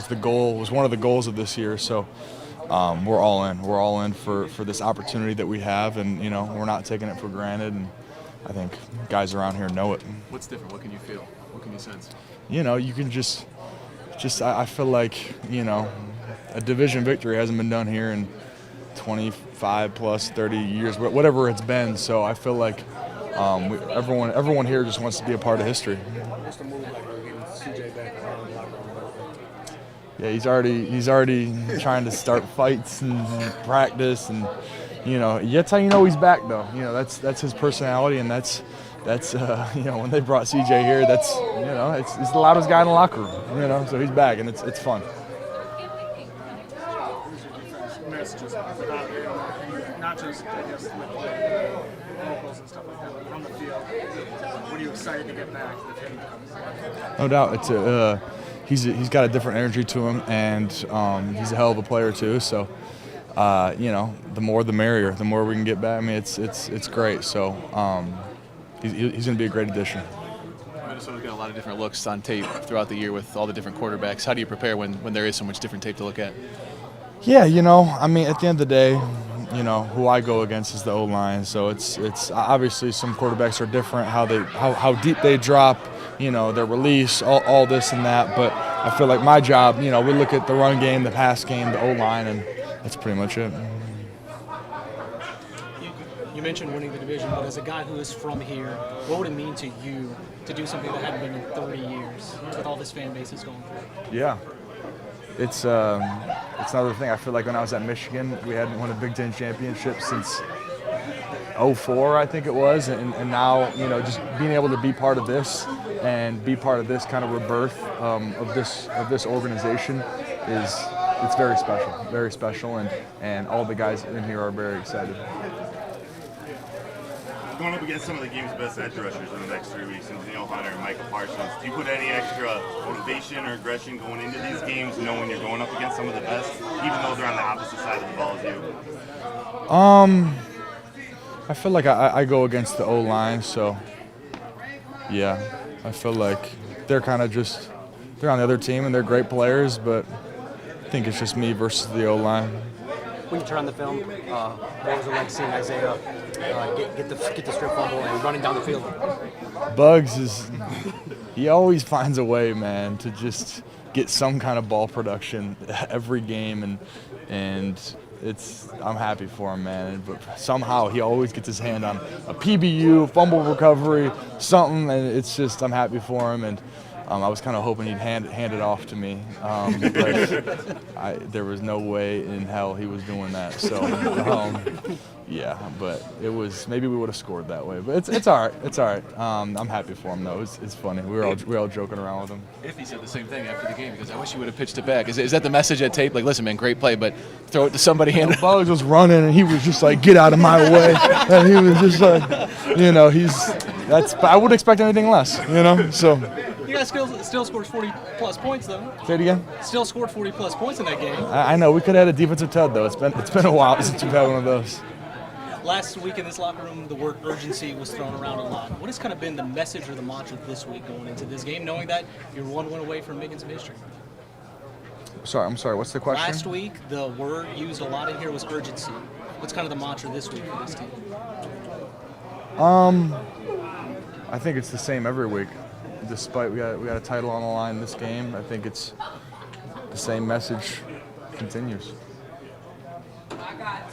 The goal was one of the goals of this year, so we're all in. We're all in for this opportunity that we have, and we're not taking it for granted. And I think guys around here know it. What's different? What can you feel? What can you sense? You can just I feel like a division victory hasn't been done here in 25 plus 30 years, whatever it's been. So I feel like everyone here just wants to be a part of history. What's the move like getting CJ back around the locker room? Yeah, he's already trying to start fights and practice, and that's how you know he's back though. That's his personality, and that's when they brought CJ here, he's the loudest guy in the locker room. So he's back, and it's fun. Messages not just I guess with vocals and stuff like that, but on the field. What are you excited to get back with him? No doubt, he's got a different energy to him, and he's a hell of a player too. So the more the merrier. The more we can get back. I mean, it's great. So he's going to be a great addition. Minnesota's got a lot of different looks on tape throughout the year with all the different quarterbacks. How do you prepare when there is so much different tape to look at? Yeah, I mean, at the end of the day, who I go against is the O-line. So it's obviously some quarterbacks are different, how deep they drop, their release, all this and that. But I feel like my job, we look at the run game, the pass game, the O-line, and that's pretty much it. You mentioned winning the division, but as a guy who is from here, what would it mean to you to do something that hadn't been in 30 years with all this fan base is going through? Yeah. It's another thing. I feel like when I was at Michigan, we hadn't won a Big Ten championship since '04, I think it was, and now just being able to be part of this and be part of this kind of rebirth of this organization it's very special, and all the guys in here are very excited. Going up against some of the game's best edge rushers in the next 3 weeks, and Daniel Hunter and Michael Parsons, do you put any extra motivation or aggression going into these games, knowing you're going up against some of the best, even though they're on the opposite side of the ball as you? I feel like I go against the O-line, so yeah, I feel like they're kind of they're on the other team and they're great players, but I think it's just me versus the O-line. When you turn on the film, what was it like seeing Isaiah get the strip fumble and running down the field? Bugs he always finds a way, man, to just get some kind of ball production every game, and I'm happy for him, man. But somehow he always gets his hand on a PBU, fumble recovery, something, and I'm happy for him. And I was kind of hoping he'd hand it off to me, but there was no way in hell he was doing that. So, yeah, but maybe we would have scored that way. But it's all right. It's all right. I'm happy for him though. It's funny. We were all joking around with him. If he said the same thing after the game, because I wish he would have pitched it back. Is that the message at tape? Like, listen, man, great play, but throw it to somebody. Bugs was running, and he was just like, "Get out of my way!" And he was just like, I would expect anything less, So. You guys still scored 40-plus points, though. Say it again? Still scored 40-plus points in that game. I know. We could have had a defensive tud, though. It's been a while since we've had one of those. Last week in this locker room, the word urgency was thrown around a lot. What has kind of been the message or the mantra this week going into this game, knowing that you're 1 win away from making some history? I'm sorry. What's the question? Last week, the word used a lot in here was urgency. What's kind of the mantra this week for this team? I think it's the same every week. Despite we got a title on the line this game, I think it's the same message continues.